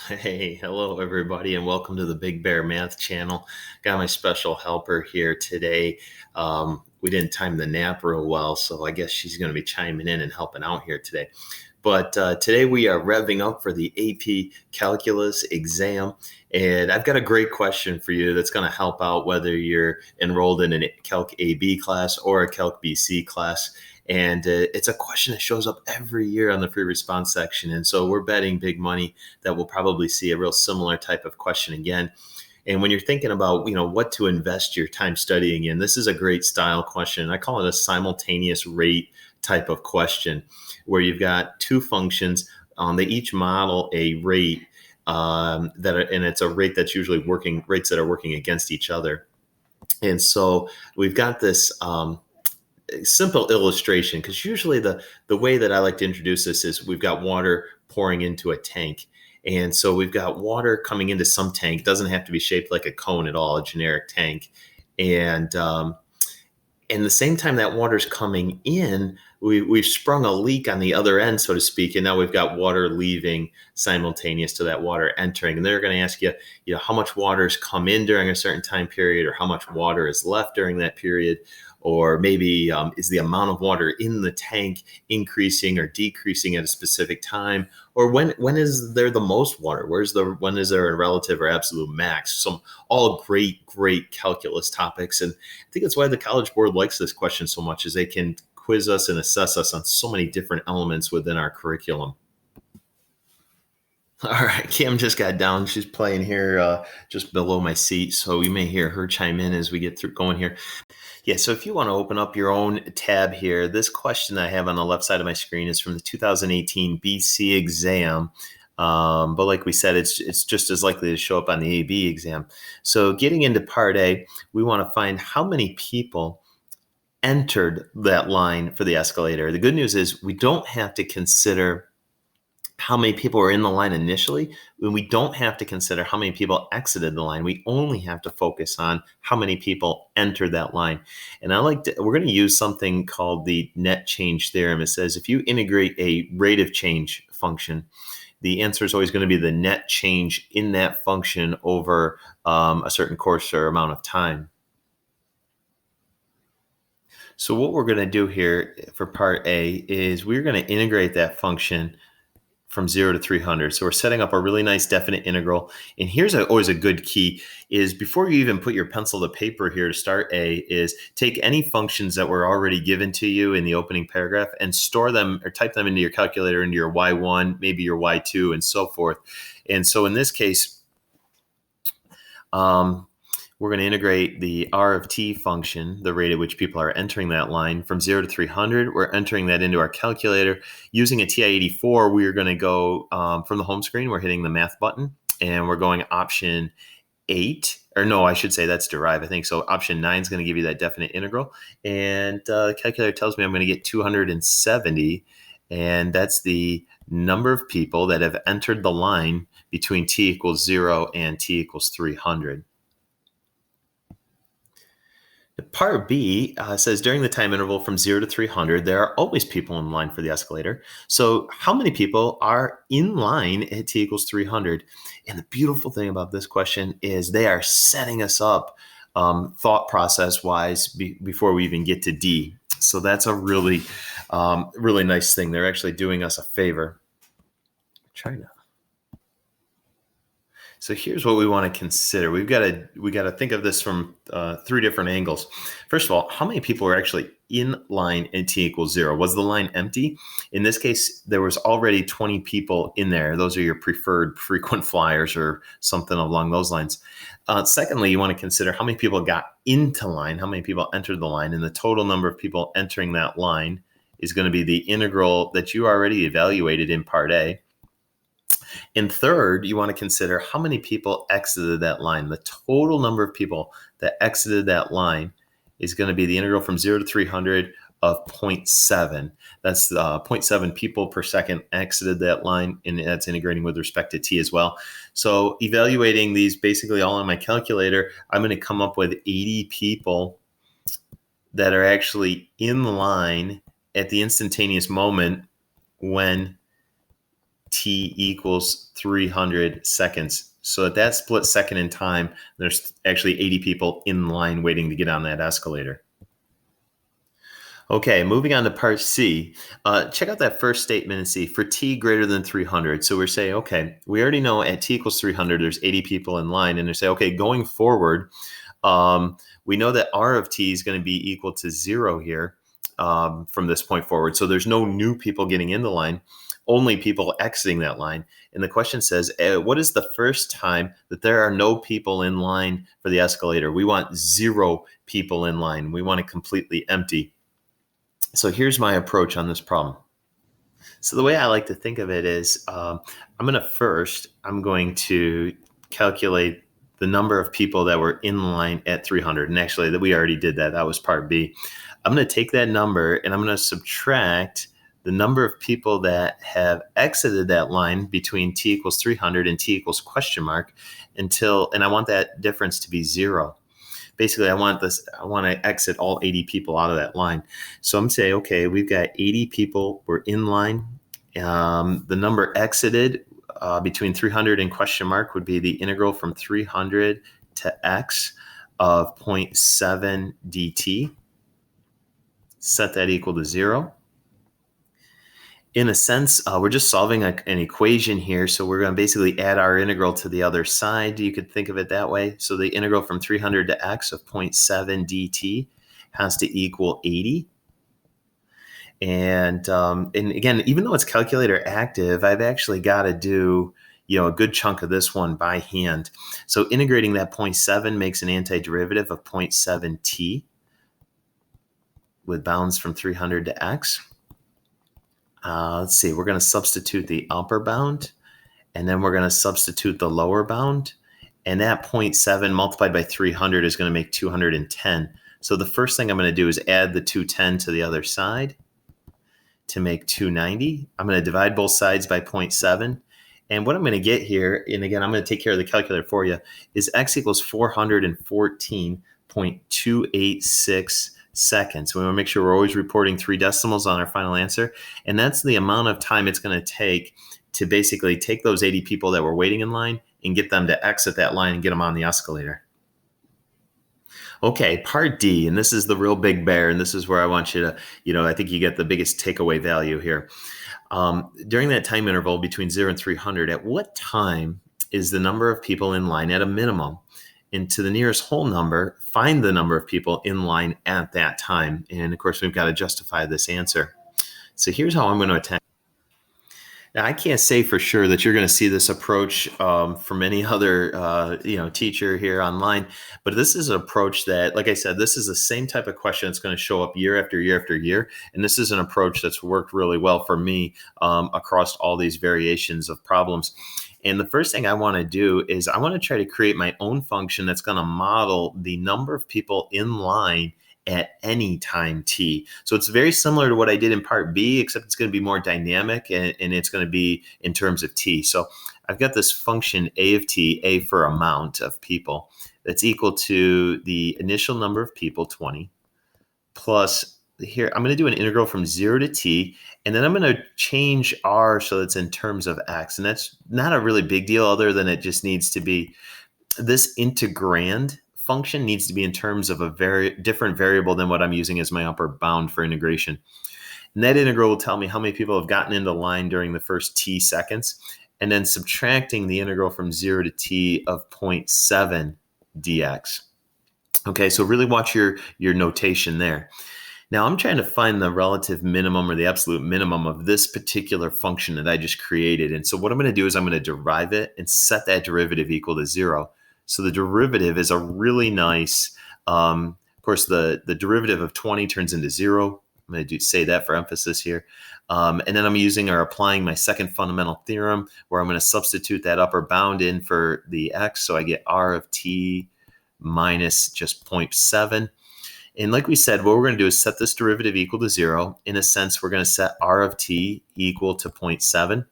Hey, hello everybody, and welcome to the Big Bear Math channel. Got my special helper here today. We didn't time the nap real well, so I guess she's going to be chiming in and helping out here today. But today we are revving up for the AP Calculus exam, and I've got a great question for you that's going to help out whether you're enrolled in a Calc AB class or a Calc BC class. And it's a question that shows up every year on the free response section. And so we're betting big money that we'll probably see a real similar type of question again. And when you're thinking about, what to invest your time studying in, this is a great style question. I call it a simultaneous rate type of question, where you've got two functions. They each model a rate and it's a rate that's usually rates that are working against each other. And so we've got this simple illustration, because usually the way that I like to introduce this is we've got water pouring into a tank. And so we've got water coming into some tank. It doesn't have to be shaped like a cone at all, a generic tank. And the same time that water's coming in, we've sprung a leak on the other end, so to speak, and now we've got water leaving simultaneous to that water entering. And they're going to ask you, how much water's come in during a certain time period, or how much water is left during that period, or maybe is the amount of water in the tank increasing or decreasing at a specific time, or when is there the most water? When is there a relative or absolute max? Some all great calculus topics, and I think that's why the College Board likes this question so much, is they can quiz us and assess us on so many different elements within our curriculum. All right, Kim just got down. She's playing here just below my seat, so you may hear her chime in as we get through going here. Yeah, so if you want to open up your own tab here, this question I have on the left side of my screen is from the 2018 BC exam. But like we said, it's just as likely to show up on the AB exam. So getting into part A, we want to find how many people entered that line for the escalator. The good news is we don't have to consider how many people were in the line initially, when we don't have to consider how many people exited the line. We only have to focus on how many people entered that line. And we're going to use something called the Net Change Theorem. It says if you integrate a rate of change function, the answer is always going to be the net change in that function over a certain course or amount of time. So what we're going to do here for part A is we're going to integrate that function from 0 to 300. So we're setting up a really nice definite integral. And here's always a good key is before you even put your pencil to paper here to start A, is take any functions that were already given to you in the opening paragraph and store them or type them into your calculator, into your Y1, maybe your Y2, and so forth. And so in this case, we're going to integrate the R of t function, the rate at which people are entering that line, from 0 to 300. We're entering that into our calculator. Using a TI-84, we're going to go from the home screen, we're hitting the math button, and we're going option 8. Or no, I should say that's derive, I think. So option 9 is going to give you that definite integral. And the calculator tells me I'm going to get 270. And that's the number of people that have entered the line between t equals 0 and t equals 300. Part B says during the time interval from 0 to 300, there are always people in line for the escalator. So how many people are in line at t equals 300? And the beautiful thing about this question is they are setting us up thought process wise before we even get to D. So that's a really, really nice thing. They're actually doing us a favor. China. So here's what we want to consider. We got to think of this from 3 different angles. First of all, how many people are actually in line at t equals 0? Was the line empty? In this case, there was already 20 people in there. Those are your preferred frequent flyers or something along those lines. Secondly, you want to consider how many people got into line, how many people entered the line, and the total number of people entering that line is going to be the integral that you already evaluated in part A. And third, you want to consider how many people exited that line. The total number of people that exited that line is going to be the integral from 0 to 300 of 0.7. That's 0.7 people per second exited that line, and that's integrating with respect to t as well. So evaluating these basically all on my calculator, I'm going to come up with 80 people that are actually in line at the instantaneous moment when t equals 300 seconds. So at that split second in time, there's actually 80 people in line waiting to get on that escalator. Okay, moving on to part C. Check out that first statement and see for t greater than 300. So we're saying, okay, we already know at t equals 300, there's 80 people in line. And they say, okay, going forward, we know that r of t is going to be equal to 0 here from this point forward. So there's no new people getting in the line, only people exiting that line. And the question says, what is the first time that there are no people in line for the escalator? We want 0 people in line. We want it completely empty. So here's my approach on this problem. So the way I like to think of it is I'm going to calculate the number of people that were in line at 300. And actually, that we already did that. That was part B. I'm going to take that number and I'm going to subtract the number of people that have exited that line between t equals 300 and t equals question mark and I want that difference to be 0. Basically, I want to exit all 80 people out of that line. So I'm going to say, okay, we've got 80 people were in line. The number exited between 300 and question mark would be the integral from 300 to x of 0.7 dt. Set that equal to 0. In a sense, we're just solving an equation here. So we're going to basically add our integral to the other side. You could think of it that way. So the integral from 300 to x of 0.7 dt has to equal 80. And again, even though it's calculator active, I've actually got to do a good chunk of this one by hand. So integrating that 0.7 makes an antiderivative of 0.7t with bounds from 300 to x. Let's see, we're going to substitute the upper bound, and then we're going to substitute the lower bound. And that 0.7 multiplied by 300 is going to make 210. So the first thing I'm going to do is add the 210 to the other side to make 290. I'm going to divide both sides by 0.7. And what I'm going to get here, and again, I'm going to take care of the calculator for you, is x equals 414.286 seconds. We want to make sure we're always reporting 3 decimals on our final answer. And that's the amount of time it's going to take to basically take those 80 people that were waiting in line and get them to exit that line and get them on the escalator. Okay, part D, and this is the real big bear, and this is where I want you to, I think you get the biggest takeaway value here. During that time interval between 0 and 300, at what time is the number of people in line at a minimum? And to the nearest whole number, find the number of people in line at that time. And of course, we've got to justify this answer. So here's how I'm going to attack. Now, I can't say for sure that you're going to see this approach from any other teacher here online, but this is an approach that, like I said, this is the same type of question that's going to show up year after year after year. And this is an approach that's worked really well for me across all these variations of problems. And the first thing I want to do is I want to try to create my own function that's going to model the number of people in line at any time t. So it's very similar to what I did in part B, except it's going to be more dynamic and it's going to be in terms of t. So I've got this function a of t, a for amount of people, that's equal to the initial number of people, 20, plus here, I'm going to do an integral from 0 to t, and then I'm going to change r so that's in terms of x. And that's not a really big deal other than it just needs to be, this integrand function needs to be in terms of a very different variable than what I'm using as my upper bound for integration. And that integral will tell me how many people have gotten into line during the first t seconds, and then subtracting the integral from 0 to t of 0.7 dx. Okay, so really watch your notation there. Now I'm trying to find the relative minimum or the absolute minimum of this particular function that I just created. And so what I'm going to do is I'm going to derive it and set that derivative equal to 0. So the derivative is a really nice, of course, the derivative of 20 turns into 0. I'm going to say that for emphasis here. And then I'm using or applying my second fundamental theorem where I'm going to substitute that upper bound in for the x. So I get r of t minus just 0.7. And like we said, what we're going to do is set this derivative equal to 0. In a sense, we're going to set r of t equal to 0.7.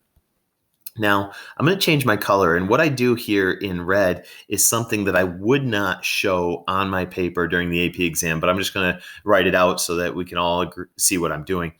Now, I'm going to change my color. And what I do here in red is something that I would not show on my paper during the AP exam, but I'm just going to write it out so that we can all see what I'm doing.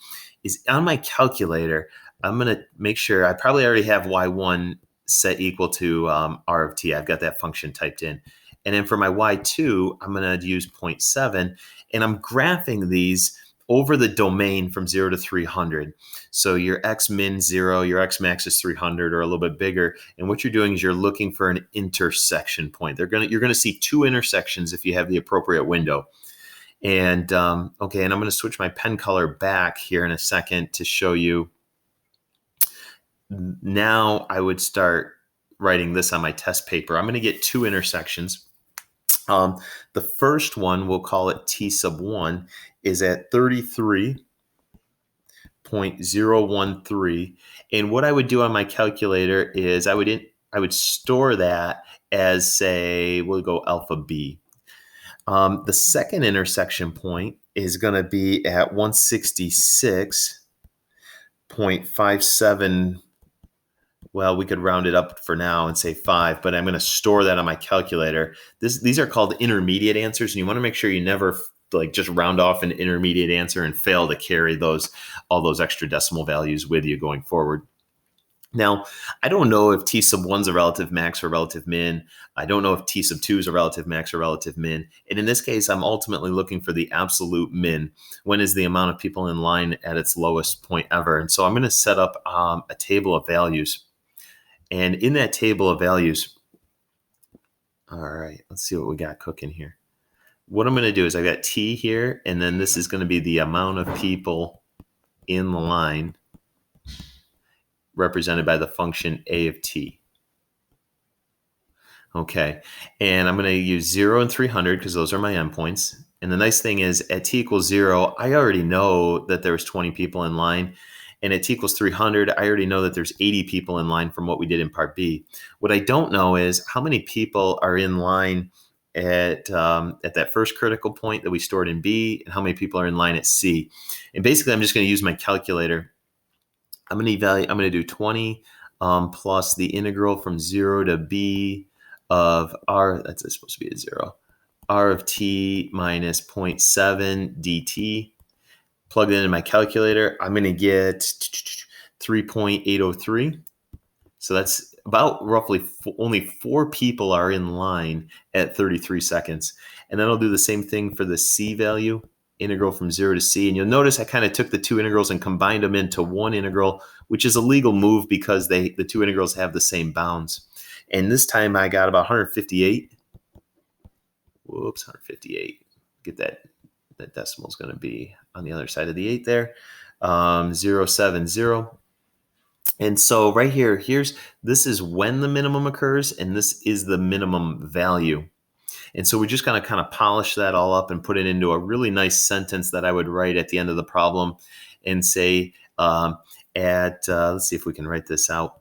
Is on my calculator, I'm going to make sure I probably already have y1 set equal to r of t. I've got that function typed in. And then for my y2, I'm going to use 0.7. And I'm graphing these over the domain from 0 to 300. So your x min 0, your x max is 300 or a little bit bigger. And what you're doing is you're looking for an intersection point. You're going to see two intersections if you have the appropriate window. And okay, and I'm going to switch my pen color back here in a second to show you. Now I would start writing this on my test paper. I'm going to get two intersections. The first one, we'll call it T sub 1, is at 33.013. And what I would do on my calculator is I would store that as, say, we'll go alpha B. The second intersection point is going to be at 166.57. Well, we could round it up for now and say 5, but I'm going to store that on my calculator. These are called intermediate answers, and you want to make sure you never just round off an intermediate answer and fail to carry all those extra decimal values with you going forward. Now, I don't know if T sub 1 is a relative max or relative min. I don't know if T sub 2 is a relative max or relative min. And in this case, I'm ultimately looking for the absolute min. When is the amount of people in line at its lowest point ever? And so I'm going to set up a table of values. And in that table of values, all right, let's see what we got cooking here. What I'm going to do is I've got T here, and then this is going to be the amount of people in the line represented by the function a of t. Okay, and I'm going to use 0 and 300 because those are my endpoints. And the nice thing is at t equals 0, I already know that there's 20 people in line. And at t equals 300, I already know that there's 80 people in line from what we did in part B. What I don't know is how many people are in line at that first critical point that we stored in B, and how many people are in line at C. And basically, I'm just going to use my calculator. I'm going to do 20 plus the integral from 0 to B of r, that's supposed to be a 0, r of t minus 0.7 dt. Plug it into my calculator. I'm going to get 3.803. So that's about roughly only 4 people are in line at 33 seconds. And then I'll do the same thing for the C value, integral from 0 to C. And you'll notice I kind of took the two integrals and combined them into one integral, which is a legal move because the two integrals have the same bounds. And this time I got about 158. Whoops, 158. Get that decimal is going to be on the other side of the 8 there. 070. And so right here, this is when the minimum occurs, and this is the minimum value. And so we're just going to kind of polish that all up and put it into a really nice sentence that I would write at the end of the problem and say let's see if we can write this out.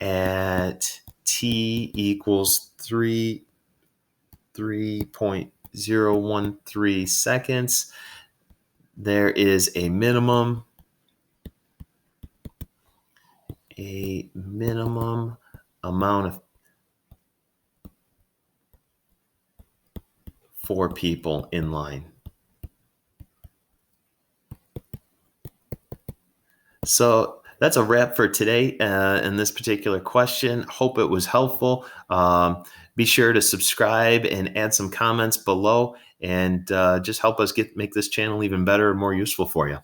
At t equals 3.013 seconds, there is a minimum amount of 4 people in line. So that's a wrap for today in this particular question. Hope it was helpful. Be sure to subscribe and add some comments below, and just help us make this channel even better and more useful for you.